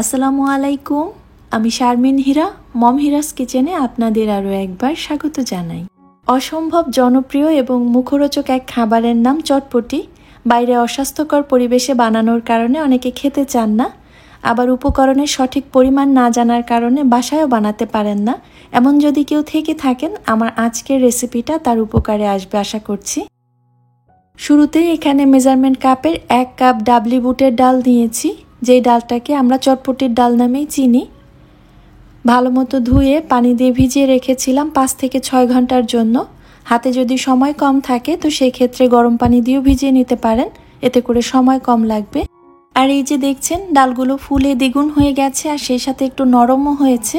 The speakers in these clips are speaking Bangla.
আসসালামু আলাইকুম, আমি শারমিন হীরা মম হিরাস কিচেনে আপনাদের আরও একবার স্বাগত জানাই। অসম্ভব জনপ্রিয় এবং মুখরোচক এক খাবারের নাম চটপটি। বাইরে অস্বাস্থ্যকর পরিবেশে বানানোর কারণে অনেকে খেতে চান না, আবার উপকরণের সঠিক পরিমাণ না জানার কারণে বাসায়ও বানাতে পারেন না। এমন যদি কেউ থেকে থাকেন, আমার আজকের রেসিপিটা তার উপকারে আসবে আশা করছি। শুরুতেই এখানে মেজারমেন্ট কাপের 1 কাপ ডাবলি বুটের ডাল নিয়েছি, যেই ডালটাকে আমরা চটপটির ডাল নামেই চিনি। ভালো মতো ধুয়ে পানি দিয়ে ভিজিয়ে রেখেছিলাম 5 থেকে 6 ঘন্টার জন্য। হাতে যদি সময় কম থাকে তো সেই ক্ষেত্রে গরম পানি দিয়েও ভিজিয়ে নিতে পারেন, এতে করে সময় কম লাগবে। আর এই যে দেখছেন, ডালগুলো ফুলে দ্বিগুণ হয়ে গেছে আর সেই সাথে একটু নরমও হয়েছে,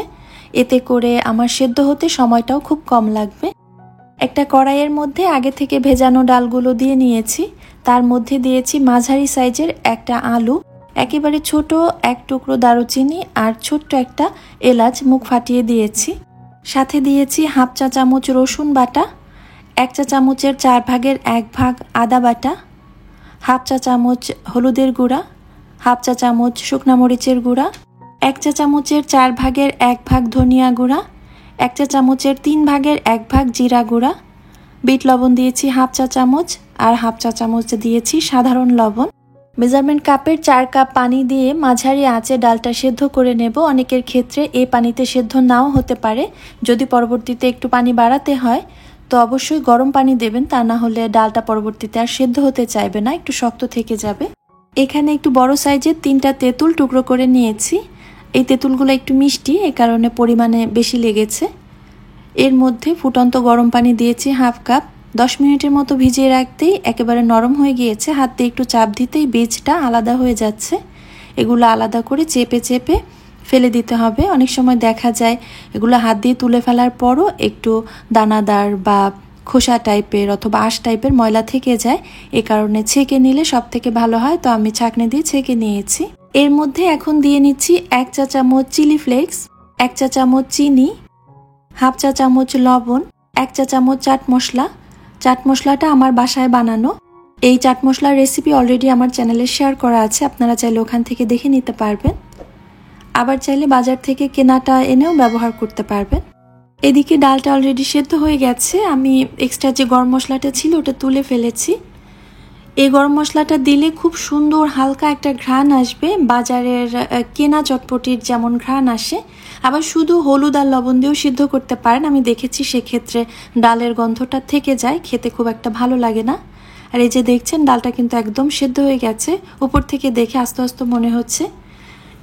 এতে করে আমার সেদ্ধ হতে সময়টাও খুব কম লাগবে। একটা কড়াইয়ের মধ্যে আগে থেকে ভেজানো ডালগুলো দিয়ে নিয়েছি, তার মধ্যে দিয়েছি মাঝারি সাইজের একটা আলু, একেবারে ছোট এক টুকরো দারুচিনি আর ছোট্ট একটা এলাচ মুখ ফাটিয়ে দিয়েছি। সাথে দিয়েছি হাফ চা চামচ রসুন বাটা, 1 চা চামচের 4 ভাগের 1 ভাগ আদা বাটা, হাফ চা চামচ হলুদের গুঁড়া, হাফ চা চামচ শুকনা মরিচের গুঁড়া, 1 চা চামচের 4 ভাগের 1 ভাগ ধনিয়া গুঁড়া, 1 চা চামচের 3 ভাগের 1 ভাগ জিরা গুঁড়া, বিট লবণ দিয়েছি হাফ চা চামচ, আর হাফ চা চামচ দিয়েছি সাধারণ লবণ। মেজারমেন্ট কাপের 4 কাপ পানি দিয়ে মাঝারি আঁচে ডালটা সেদ্ধ করে নেব। অনেকের ক্ষেত্রে এই পানিতে সেদ্ধ নাও হতে পারে। যদি পরবর্তীতে একটু পানি বাড়াতে হয় তো অবশ্যই গরম পানি দেবেন, তা না হলে ডালটা পরবর্তীতে আর সেদ্ধ হতে চাইবে না, একটু শক্ত থেকে যাবে। এখানে একটু বড় সাইজের 3টা তেঁতুল টুকরো করে নিয়েছি। এই তেঁতুলগুলো একটু মিষ্টি, এ কারণে পরিমাণে বেশি লেগেছে। এর মধ্যে ফুটন্ত গরম পানি দিয়েছি হাফ কাপ। 10 মিনিটের মতো ভিজিয়ে রাখতেই একেবারে নরম হয়ে গিয়েছে। হাত দিয়ে একটু চাপ দিতেই বীজটা আলাদা হয়ে যাচ্ছে। এগুলো আলাদা করে চেপে চেপে ফেলে দিতে হবে। অনেক সময় দেখা যায় এগুলো হাত দিয়ে তুলে ফেলার পরও একটু দানাদার বা খোসা টাইপের অথবা আঁশ টাইপের ময়লা থেকে যায়, এ কারণে ছেঁকে নিলে সব থেকে ভালো হয়। তো আমি ছাঁকনি দিয়ে ছেঁকে নিয়েছি। এর মধ্যে এখন দিয়ে নিচ্ছি 1 চা চামচ চিলি ফ্লেক্স, 1 চা চামচ চিনি, হাফ চা চামচ লবণ, 1 চা চামচ চাট মশলা। চাট মশলাটা আমার বাসায় বানানো। এই চাট মশলার রেসিপি অলরেডি আমার চ্যানেলে শেয়ার করা আছে, আপনারা চাইলে ওখান থেকে দেখে নিতে পারবেন। আবার চাইলে বাজার থেকে কেনাটা এনেও ব্যবহার করতে পারবেন। এদিকে ডালটা অলরেডি সেদ্ধ হয়ে গেছে। আমি এক্সট্রা যে গরম মশলাটা ছিল ওটা তুলে ফেলেছি। এই গরম মশলাটা দিলে খুব সুন্দর হালকা একটা ঘ্রাণ আসবে, বাজারের কেনা চটপটির যেমন ঘ্রাণ আসে। আবার শুধু হলুদ আর লবণ দিয়েও সিদ্ধ করতে পারেন, আমি দেখেছি সেক্ষেত্রে ডালের গন্ধটা থেকে যায়, খেতে খুব একটা ভালো লাগে না। আর এই যে দেখছেন, ডালটা কিন্তু একদম সেদ্ধ হয়ে গেছে। উপর থেকে দেখে আস্তে আস্তে মনে হচ্ছে।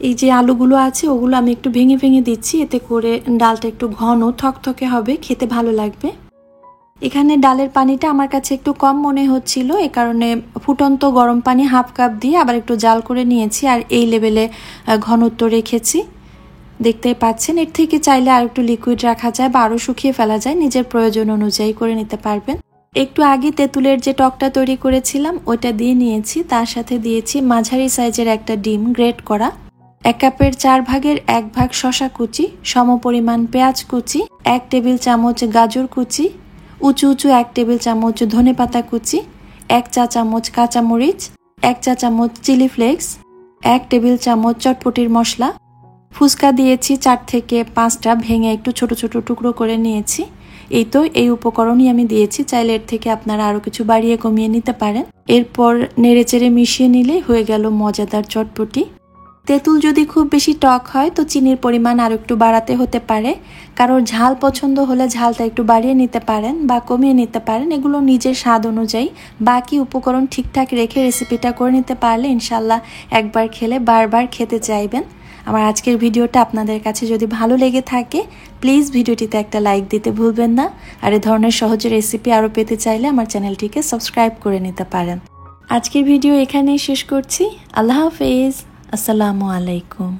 এই যে আলুগুলো আছে ওগুলো আমি একটু ভেঙে ভেঙে দিচ্ছি, এতে করে ডালটা একটু ঘন থকথকে হবে, খেতে ভালো লাগবে। এখানে ডালের পানিটা আমার কাছে একটু কম মনে হচ্ছিল, এ কারণে ফুটন্ত গরম পানি হাফ কাপ দিয়ে আবার একটু জাল করে নিয়েছি আর এই লেভেলে ঘনত্ব রেখেছি। দেখতেই পাচ্ছেন। এর থেকে চাইলে আর একটু লিকুইড রাখা যায় বা আরও শুকিয়ে ফেলা যায়, নিজের প্রয়োজন অনুযায়ী করে নিতে পারবেন। একটু আগে তেঁতুলের যে টকটা তৈরি করেছিলাম ওটা দিয়ে নিয়েছি, তার সাথে দিয়েছি মাঝারি সাইজের একটা ডিম গ্রেট করা, 1 কাপের 4 ভাগের 1 ভাগ শসা কুচি, সমপরিমাণ পেঁয়াজ কুচি, 1 টেবিল চামচ গাজর কুচি, উঁচু উঁচু 1 টেবিল চামচ ধনেপাতা কুচি, 1 চা চামচ কাঁচামরিচ, 1 চা চামচ চিলি ফ্লেক্স, 1 টেবিল চামচ চটপটির মশলা, ফুচকা দিয়েছি 4 থেকে 5টা ভেঙে একটু ছোট ছোট টুকরো করে নিয়েছি। এই তো এই উপকরণই আমি দিয়েছি, চাইলে এর থেকে আপনারা আরও কিছু বাড়িয়ে কমিয়ে নিতে পারেন। এরপর নেড়েচেড়ে মিশিয়ে নিলেই হয়ে গেল মজাদার চটপটি। তেঁতুল যদি খুব বেশি টক হয় তো চিনির পরিমাণ আরও একটু বাড়াতে হতে পারে। কারোর ঝাল পছন্দ হলে ঝালটা একটু বাড়িয়ে নিতে পারেন বা কমিয়ে নিতে পারেন, এগুলো নিজের স্বাদ অনুযায়ী। বাকি উপকরণ ঠিকঠাক রেখে রেসিপিটা করে নিতে পারলে ইনশাল্লাহ একবার খেলে বারবার খেতে চাইবেন। আমার আজকের ভিডিওটা আপনাদের কাছে যদি ভালো লেগে থাকে প্লিজ ভিডিওটিতে একটা লাইক দিতে ভুলবেন না। আর এ ধরনের সহজ রেসিপি আরও পেতে চাইলে আমার চ্যানেলটিকে সাবস্ক্রাইব করে নিতে পারেন। আজকের ভিডিও এখানেই শেষ করছি। আল্লাহ হাফেজ। আসসালামু আলাইকুম।